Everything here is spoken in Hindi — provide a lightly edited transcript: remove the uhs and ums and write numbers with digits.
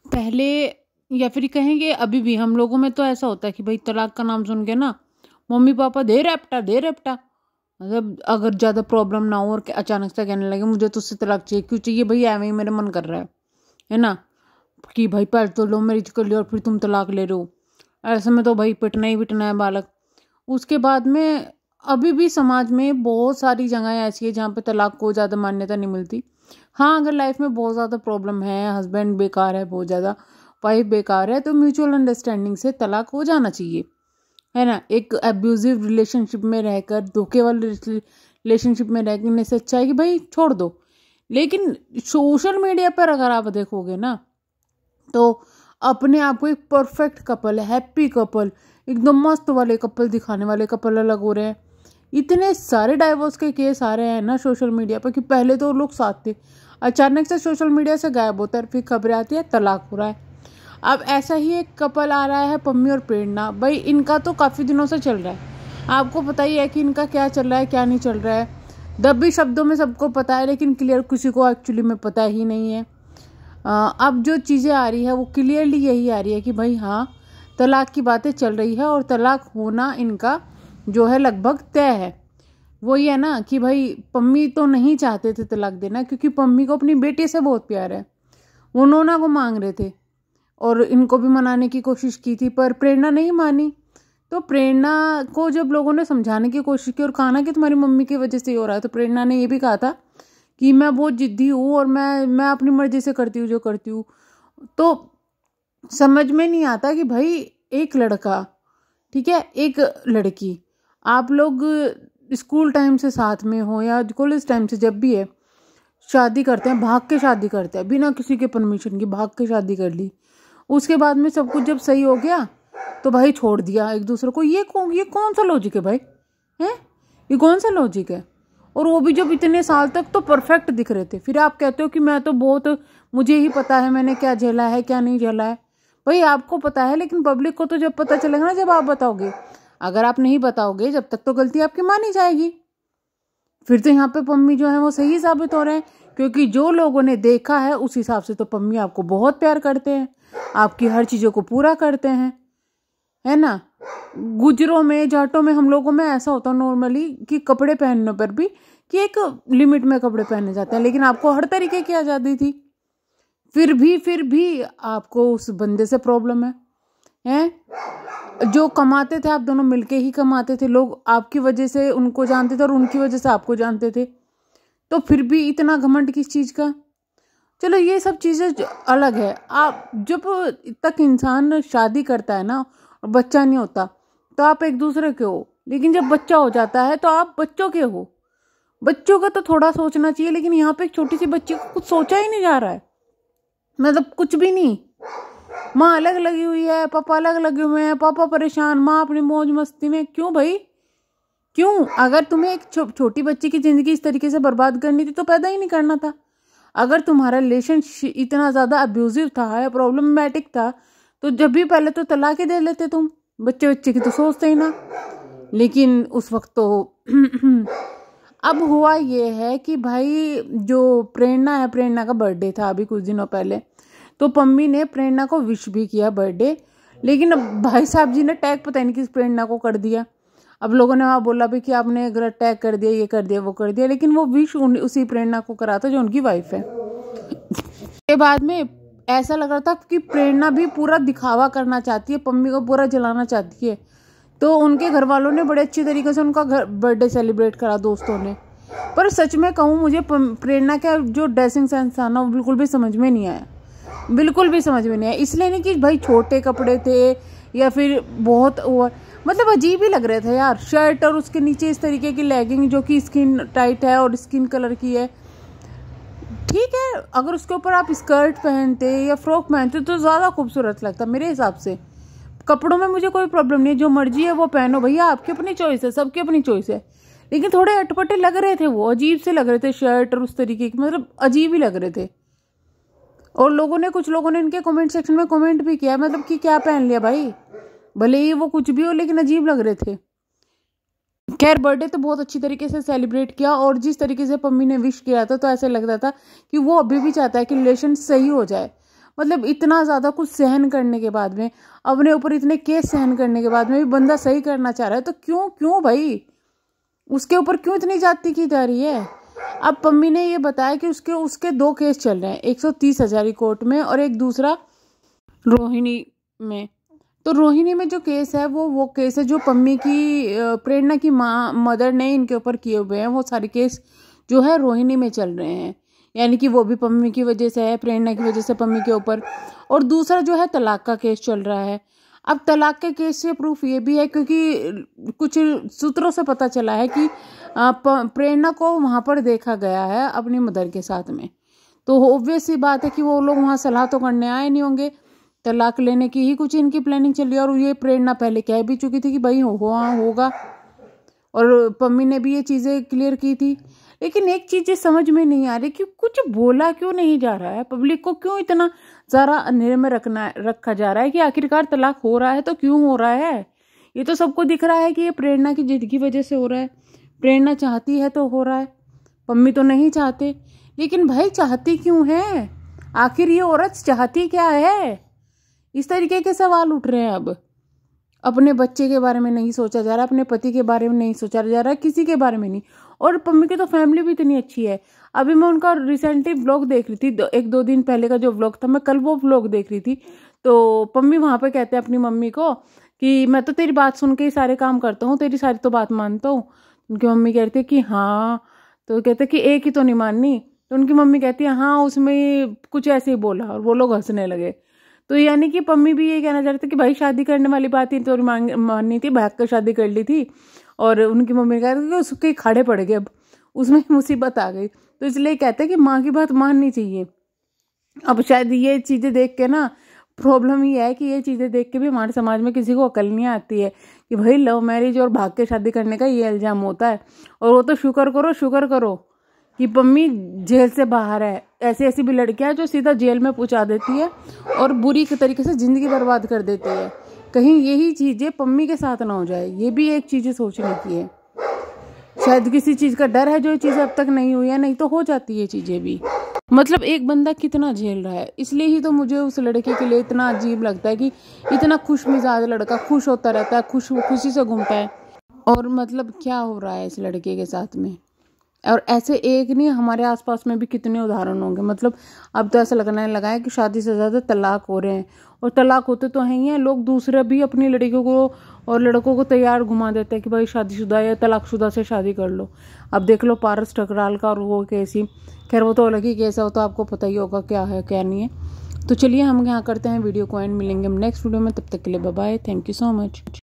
पहले या फिर कहेंगे अभी भी हम लोगों में तो ऐसा होता है कि भाई तलाक का नाम सुन के ना मम्मी पापा दे रेपटा दे रेपटा। मतलब अगर ज़्यादा प्रॉब्लम ना हो और अचानक से कहने लगे मुझे तुझसे तलाक चाहिए, क्यों चाहिए भाई, ऐਵੇਂ ही मेरा मन कर रहा है ना, कि भाई पहले तो लो मैरिज कर लिया और फिर तुम तलाक ले रहे हो। ऐसे में तो भाई पिटना ही पिटना है बालक। उसके बाद में अभी भी समाज में बहुत सारी जगह ऐसी है जहाँ पे तलाक को ज़्यादा मान्यता नहीं मिलती। हाँ, अगर लाइफ में बहुत ज़्यादा प्रॉब्लम है, हस्बैंड बेकार है, बहुत ज़्यादा वाइफ बेकार है, तो म्यूचुअल अंडरस्टैंडिंग से तलाक हो जाना चाहिए, है ना। एक एब्यूजिव रिलेशनशिप में रहकर, धोखे वाले रिलेशनशिप में रहने से अच्छा है कि भाई छोड़ दो। लेकिन सोशल मीडिया पर अगर आप देखोगे ना तो अपने आप को एक परफेक्ट कपल, हैप्पी कपल, एकदम मस्त वाले कपल दिखाने वाले कपल अलग हो रहे हैं। इतने सारे डाइवोर्स के केस आ रहे हैं ना सोशल मीडिया पर कि पहले तो लोग साथ थे, अचानक से सोशल मीडिया से गायब होता है, फिर खबरें आती है तलाक हो रहा है। अब ऐसा ही एक कपल आ रहा है, पम्मी और प्रेरणा। भाई इनका तो काफ़ी दिनों से चल रहा है, आपको पता ही है कि इनका क्या चल रहा है क्या नहीं चल रहा है। दबी शब्दों में सबको पता है, लेकिन क्लियर किसी को एक्चुअली में पता ही नहीं है। अब जो चीज़ें आ रही है वो क्लियरली यही आ रही है कि भाई हाँ, तलाक की बातें चल रही है और तलाक होना इनका जो है लगभग तय है। वो ये है ना कि भाई पम्मी तो नहीं चाहते थे तलाक देना, क्योंकि पम्मी को अपनी बेटी से बहुत प्यार है, वो नोना को मांग रहे थे और इनको भी मनाने की कोशिश की थी, पर प्रेरणा नहीं मानी। तो प्रेरणा को जब लोगों ने समझाने की कोशिश की और कहा ना कि तुम्हारी मम्मी की वजह से ही हो रहा है, तो प्रेरणा ने ये भी कहा था कि मैं बहुत जिद्दी हूँ और मैं अपनी मर्जी से करती हूँ जो करती हूँ। तो समझ में नहीं आता कि भाई एक लड़का, ठीक है, एक लड़की, आप लोग स्कूल टाइम से साथ में हो या कॉलेज टाइम से, जब भी है शादी करते हैं, भाग के शादी करते हैं, बिना किसी के परमिशन की भाग के शादी कर ली। उसके बाद में सब कुछ जब सही हो गया तो भाई छोड़ दिया एक दूसरे को। ये कौन सा लॉजिक है भाई, हैं? ये कौन सा लॉजिक है? और वो भी जब इतने साल तक तो परफेक्ट दिख रहे थे, फिर आप कहते हो कि मैं तो बहुत, मुझे ही पता है मैंने क्या झेला है क्या नहीं झेला है। भाई आपको पता है, लेकिन पब्लिक को तो जब पता चलेगा ना जब आप बताओगे। अगर आप नहीं बताओगे जब तक तो गलती आपकी मानी जाएगी। फिर तो यहाँ पे पम्मी जो है वो सही साबित हो रहे हैं, क्योंकि जो लोगों ने देखा है उस हिसाब से तो पम्मी आपको बहुत प्यार करते हैं, आपकी हर चीज़ों को पूरा करते हैं, है ना। गुजरों में, जाटों में, हम लोगों में ऐसा होता है नॉर्मली कि कपड़े पहनने पर भी कि एक लिमिट में कपड़े पहने जाते हैं, लेकिन आपको हर तरीके की आज़ादी थी। फिर भी आपको उस बंदे से प्रॉब्लम है? जो कमाते थे आप दोनों मिलके ही कमाते थे, लोग आपकी वजह से उनको जानते थे और उनकी वजह से आपको जानते थे, तो फिर भी इतना घमंड किस चीज़ का? चलो ये सब चीज़ें अलग है। आप जब तक इंसान शादी करता है ना और बच्चा नहीं होता तो आप एक दूसरे के हो, लेकिन जब बच्चा हो जाता है तो आप बच्चों के हो। बच्चों का तो थोड़ा सोचना चाहिए, लेकिन यहाँ पे एक छोटी सी बच्ची को कुछ सोचा ही नहीं जा रहा है, मतलब कुछ भी नहीं। माँ अलग लगी हुई है, पापा अलग लगे हुए हैं, पापा परेशान, माँ अपनी मौज मस्ती में। क्यों भाई, क्यों? अगर तुम्हें एक छोटी बच्ची की जिंदगी इस तरीके से बर्बाद करनी थी तो पैदा ही नहीं करना था। अगर तुम्हारा रिलेशनशिप इतना ज़्यादा अब्यूजिव था या प्रॉब्लमेटिक था तो जब भी पहले तो तलाक ही दे लेते तुम, बच्चे की तो सोचते ही ना। लेकिन उस वक्त तो अब हुआ ये है कि भाई जो प्रेरणा है, प्रेरणा का बर्थडे था अभी कुछ दिनों पहले, तो पम्मी ने प्रेरणा को विश भी किया बर्थडे, लेकिन अब भाई साहब जी ने टैग पता नहीं किस प्रेरणा को कर दिया। अब लोगों ने वहाँ बोला भी कि आपने गलत टैग कर दिया, ये कर दिया वो कर दिया, लेकिन वो विश उसी प्रेरणा को करा था जो उनकी वाइफ है। के बाद में ऐसा लग रहा था कि प्रेरणा भी पूरा दिखावा करना चाहती है, पम्मी को पूरा जलाना चाहती है, तो उनके घर वालों ने बड़े अच्छी तरीके से उनका बर्थडे सेलिब्रेट करा दोस्तों ने। पर सच में कहूँ, मुझे प्रेरणा का जो ड्रेसिंग सेंस था ना वो बिल्कुल भी समझ में नहीं आया, बिल्कुल भी समझ में नहीं आया। इसलिए नहीं कि भाई छोटे कपड़े थे या फिर बहुत मतलब अजीब ही लग रहे थे यार। शर्ट और उसके नीचे इस तरीके की लेगिंग जो कि स्किन टाइट है और स्किन कलर की है, ठीक है, अगर उसके ऊपर आप स्कर्ट पहनते या फ्रॉक पहनते तो ज़्यादा खूबसूरत लगता मेरे हिसाब से। कपड़ों में मुझे कोई प्रॉब्लम नहीं है, जो मर्जी है वो पहनो भैया, आपकी अपनी चॉइस है, सबकी अपनी चॉइस है। लेकिन थोड़े अटपटे लग रहे थे, वो अजीब से लग रहे थे शर्ट और उस तरीके की, मतलब अजीब ही लग रहे थे। और कुछ लोगों ने इनके कमेंट सेक्शन में कमेंट भी किया, मतलब कि क्या पहन लिया भाई, भले ही वो कुछ भी हो लेकिन अजीब लग रहे थे। खैर बर्थडे तो बहुत अच्छी तरीके से सेलिब्रेट किया, और जिस तरीके से पम्मी ने विश किया था तो ऐसे लग रहा था कि वो अभी भी चाहता है कि रिलेशन सही हो जाए। मतलब इतना ज़्यादा कुछ सहन करने के बाद में, अपने ऊपर इतने केस सहन करने के बाद में भी बंदा सही करना चाह रहा है, तो क्यों क्यों भाई उसके ऊपर क्यों इतनी ज्यादती की जा रही है। अब पम्मी ने ये बताया कि उसके 2 केस चल रहे हैं, 130,000 कोर्ट में और एक दूसरा रोहिणी में। तो रोहिणी में जो केस है वो केस है जो पम्मी की प्रेरणा की मदर ने इनके ऊपर किए हुए हैं। वो सारे केस जो है रोहिणी में चल रहे हैं, यानी कि वो भी पम्मी की वजह से है, प्रेरणा की वजह से पम्मी के ऊपर। और दूसरा जो है तलाक का केस चल रहा है। अब तलाक के केस से प्रूफ ये भी है, क्योंकि कुछ सूत्रों से पता चला है कि प्रेरणा को वहां पर देखा गया है अपनी मदर के साथ में। तो ऑब्वियस सी बात है कि वो लोग वहां सलाह तो करने आए नहीं होंगे, तलाक लेने की ही कुछ इनकी प्लानिंग चल रही है। और ये प्रेरणा पहले कह भी चुकी थी कि भाई होगा, और पम्मी ने भी ये चीजें क्लियर की थी। लेकिन एक चीज समझ में नहीं आ रही कि कुछ बोला क्यों नहीं जा रहा है, पब्लिक को क्यों इतना ज़्यादा अंधेरे में रखा जा रहा है कि आखिरकार तलाक हो रहा है तो क्यों हो रहा है। ये तो सबको दिख रहा है कि ये प्रेरणा की जिद की वजह से हो रहा है, प्रेरणा चाहती है तो हो रहा है, पम्मी तो नहीं चाहते। लेकिन भाई चाहती क्यों है, आखिर ये औरत चाहती क्या है, इस तरीके के सवाल उठ रहे हैं। अब अपने बच्चे के बारे में नहीं सोचा जा रहा, अपने पति के बारे में नहीं सोचा जा रहा, किसी के बारे में नहीं। और पम्मी की तो फैमिली भी इतनी अच्छी है। अभी मैं उनका रिसेंटली व्लॉग देख रही थी, 1-2 दिन पहले का जो व्लॉग था, मैं कल वो व्लॉग देख रही थी। तो पम्मी वहां पे कहते हैं अपनी मम्मी को कि मैं तो तेरी बात सुन के ही सारे काम करता हूँ, तेरी सारी तो बात मानता हूँ। उनकी मम्मी कहती है कि हाँ, तो कहते कि एक ही तो नहीं माननी। तो उनकी मम्मी कहती है हाँ उसमें कुछ ऐसे ही बोला, और वो लोग हंसने लगे। तो यानी कि पम्मी भी ये कहना चाहती थी कि भाई शादी करने वाली बात ही तो माननी थी, भाग कर शादी कर ली थी। और उनकी मम्मी ने कहा कि उसके खाड़े पड़ गए, अब उसमें मुसीबत आ गई। तो इसलिए कहते हैं कि माँ की बात माननी चाहिए। अब शायद ये चीज़ें देख के ना, प्रॉब्लम ये है कि ये चीज़ें देख के भी हमारे समाज में किसी को अकल नहीं आती है कि भाई लव मैरिज और भाग के शादी करने का ये इल्ज़ाम होता है। और वो तो शुक्र करो कि पम्मी जेल से बाहर है। ऐसी ऐसी भी लड़कियां जो सीधा जेल में पहुंचा देती है और बुरी तरीके से ज़िंदगी बर्बाद कर देती है। कहीं यही चीज़ें पम्मी के साथ ना हो जाए, ये भी एक चीज़ सोचने की है। शायद किसी चीज़ का डर है जो चीज़ अब तक नहीं हुई है, नहीं तो हो जाती है चीज़ें भी। मतलब एक बंदा कितना झेल रहा है, इसलिए ही तो मुझे उस लड़के के लिए इतना अजीब लगता है कि इतना खुश मिजाज लड़का, खुश होता रहता है, खुशी से घूमता है। और मतलब क्या हो रहा है इस लड़के के साथ में। और ऐसे एक नहीं, हमारे आसपास में भी कितने उदाहरण होंगे। मतलब अब तो ऐसा लगने लगा है कि शादी से ज़्यादा तलाक हो रहे हैं, और तलाक होते तो हैं ही हैं, लोग दूसरे भी अपनी लड़कियों को और लड़कों को तैयार घुमा देते हैं कि भाई शादीशुदा या तलाकशुदा से शादी कर लो। अब देख लो पारस ठकराल का और वो केस ही, खैर वो तो अलग ही केस है, वो तो आपको पता ही होगा क्या है क्या नहीं है। तो चलिए हम यहाँ करते हैं वीडियो को एंड, मिलेंगे हम नेक्स्ट वीडियो में, तब तक के लिए bye bye, thank you so much.